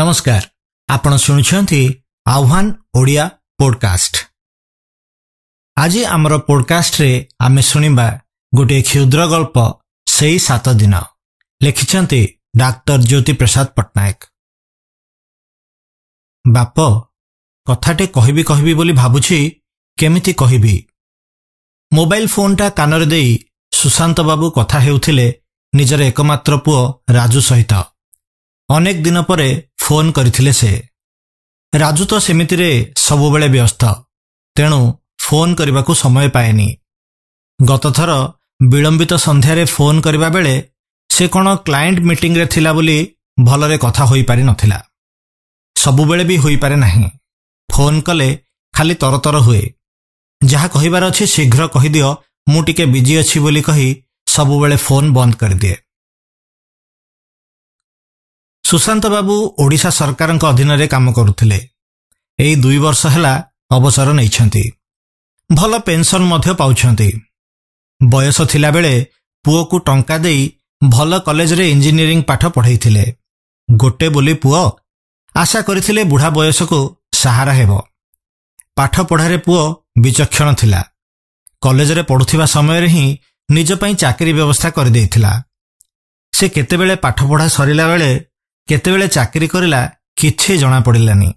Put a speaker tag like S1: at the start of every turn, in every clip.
S1: नमस्कार आपण शुणुछंती आह्वान ओडिया पॉडकास्ट। आज आमर पॉडकास्ट रे आमे सुनिबा गोटे क्षुद्र गल्प सेई 7 दिन लिखिछंती डाक्टर ज्योति प्रसाद पटनायक। बाप कथाटे कहबी बोली भाबुछि केमिति कहबी। मोबाइल फोनटा कानरे देई सुशांत बाबू कथा हेउथिले निजर एकमात्र पुओ राजू सहित। अनेक दिन परे फोन करथिले से। राजू तो सेमितिरे सबुबेले व्यस्त, तेणु फोन करबाकू समय पाएनी। गत थर विलंबित संध्यारे फोन करबा बेले से कोन क्लाइंट मीटिंग रे थिला बोली भलरे कथा होई पारि नथिला। सबुबेले भी होई पारे नाही। फोन कले खाली तरतर हुए। जहा कहिबार अछि शीघ्र कहि दियो, मु टिके बिजी अछि बोली कहि सबुबेले फोन बंद कर दिए। सुशांत बाबू ओडिशा सरकार अधीन रे काम करुथिले। एई 2 वर्ष हैला अवसर नैछंती। भल पेंशन मध्य पाउछंती। बयस थिला बेले पुओ को टंका देई भल कॉलेज रे इंजीनियरिंग पाठ पढाइथिले। गोटे बोली पुओ आशा करिथिले बुढ़ा बयस को सहारा हेबो। पाठ पढ़ारे पुओ विचक्षण थिला। कॉलेज रे पढुथिबा समय रे ही निज पई चाकरी व्यवस्था कर देइथिला। से केतेबेले पाठ पढ़ा सरिला बेले केतेबेले चाकरी करिला किछि जणा पड़िलानी।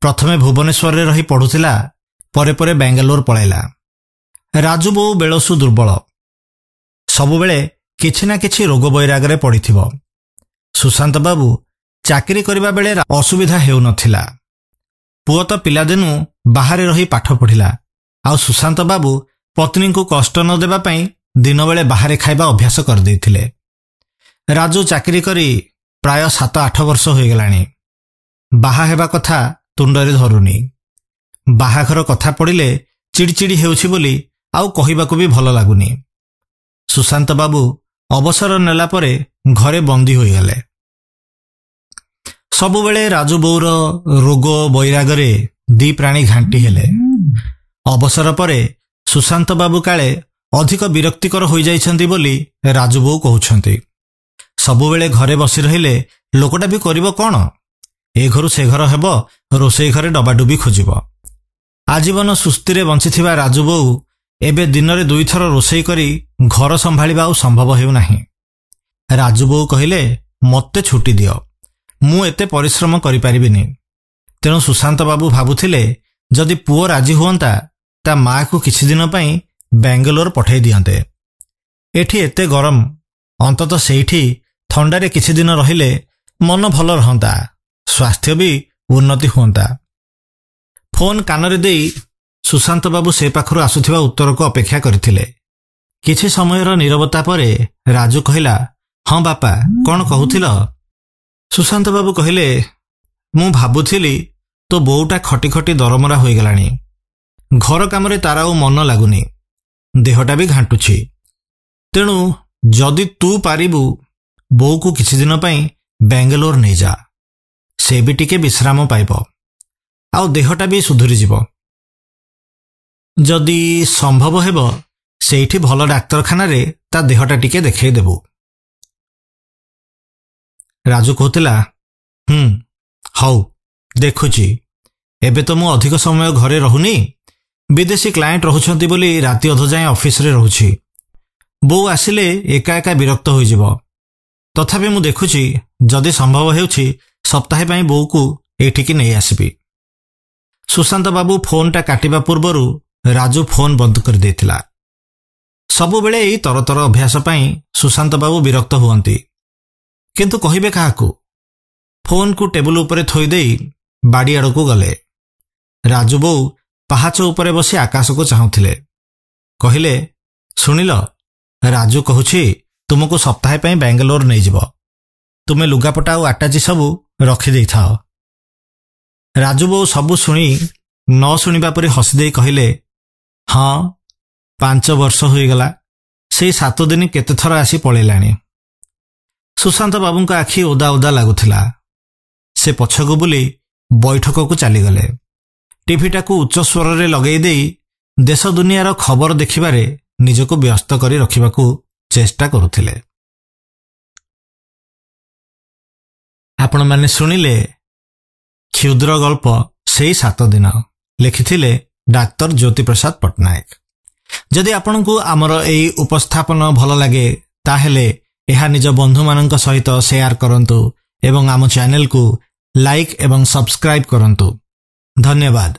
S1: प्रथमे भुवनेश्वर रे रही पढुथिला, परे परे बेंगलोर पळैला। राजू बो बेलसु दुर्बल, सबुबेले किछि ना किछि रोग बैराग रे पड़िथिबो। सुशांत बाबू चाकरी करिबा बेले असुविधा हेउ नथिला। पुओ तो पिलादिनु बाहरे रही पाठ पढ़िला। आ सुशांत बाबू पत्नी को कष्ट न देबा पई दिन बेले बाहरे खाइबा अभ्यास कर देइथिले। राजू चाकरी करी प्राय 7-8 वर्ष हो गलानी। बाहा हेबा कथा तुंडरे धरुनी। बाहाघर कथा पड़िले चिड़चिड़ी हेउछि बोली आउ कहिबाकू भी भल लागुनी। सुशांत बाबू अवसर नेला परे घरे बंदी होई गले। सबुबेले राजू बौर रोग बैराग रे दी प्राणी घांटी हेले। अवसर परे सुशांत बाबू काले अधिक विरक्तिकर होई जाइछंती बोली राजू बौ कहउछंती। सबुबेले घरे बसी रहिले लोकटा भी करिवो कोन? ए घरु से घर हेबो, रोसई घरे डबाडुबी खोजिबो। आजीवन सुस्थिरे बंचिथिबा राजू बौ एबे दिन रे 2 थर रोसई करी घर संभाळिबा संभव हेउ नाही। राजू बौ कहिले मते छुट्टी दियो, मु एते परिश्रम करि परिबिनी। तेणु सुशांत बाबू भाबुथिले जदि पुओ राजी हुअंता ता मां को किछि दिन पई बेंगलोर पठाई दियंते। एठी एते गरम, अंतत सेठी थंडारे किछि दिन रहिले मन भल रहंता, स्वास्थ्य भी उन्नति हुअंता। फोन कानरे देई सुशांत बाबू से पाखरु आसुथिबा उत्तर को अपेक्षा करथिले। किछि समयर नीरवता परे राजू कहिला, हां बापा कोन कहउथिलो? सुशांत बाबू कहिले, मु भाबुथिली तो बोउटा खटी खटी दरमरा होई गलानी। घर कामरे तारा ओ मन लागुनी, देहटा भी घांटुछि। तेणु जदि तू पारिबु बो को किछि दिन पई बेंगलोर नै जा, से भी टिके विश्राम पाइबो, आउ देहटा भी सुधुरी जिवो। जदि संभव हेबो सेठी भल डाक्तरखाना रे ता देहटा टिके देखै देबो। राजू कहतिला, हौ देखुची, एबे तो मु अधिक समय घरे रहुनी। विदेशी क्लाइंट रहुछंती बोली राति अध जाय ऑफिस रे रहुछि। बो आसिले एका एका विरक्त होई जिवो। तथापि मु देखुची जदि संभव हेउछि सप्ताहे पई बो को एठिकी नै आसीबी। सुशांत बाबू फोनटा काटिबा पूर्वरु राजू फोन बंद कर देथिला। सबु बेले एई तरतर अभ्यास पई सुशांत बाबू विरक्त हुअंती, किंतु कहिबे काहाकू? फोन को टेबल उपरे थोई देई बाड़ी आड़को गले। राजू बो पहाच उपरे बसी आकाश को चाहुथिले। कहिले, सुनिलो राजू कहूछि तुमको सप्ताहे पई बेंगलोर नै जिवो। तुमे लुगापटा और आटाची सबू रखी देई थाओ। राजू बो सबू सुनी न सुनिबा परि हसी देई कहिले, हां 5 वर्ष होई गला, सेई 7 दिन केते थर आसी पळेलानी। सुशांत बाबूंका आखि ओदा ओदा लागुथिला। से पछकु बुली बैठक को चली गले। टीवीटा को उच्च स्वर रे लगेई देई देश दुनियार खबर देखिबारे निजको व्यस्त करी रखिबाकू चेष्टा करुथिले। आपण माने सुनिले କ୍ଷୁଦ୍ର ଗଳ୍ପ ସେଇ 7 ଦିନ ଲେଖିଥିଲେ ଡାକ୍ତର ଜ୍ୟୋତିପ୍ରସାଦ ପଟ୍ଟନାୟକ। ଯଦି ଆପଣଙ୍କୁ ଆମର ଏହି ଉପସ୍ଥାପନ ଭଲ ଲାଗେ ତାହେଲେ ଏହା ନିଜ ବନ୍ଧୁମାନଙ୍କ ସହିତ ସେୟାର କରନ୍ତୁ ଏବଂ ଆମ ଚ୍ୟାନେଲକୁ ଲାଇକ୍ ଏବଂ ସବସ୍କ୍ରାଇବ୍ କରନ୍ତୁ। ଧନ୍ୟବାଦ।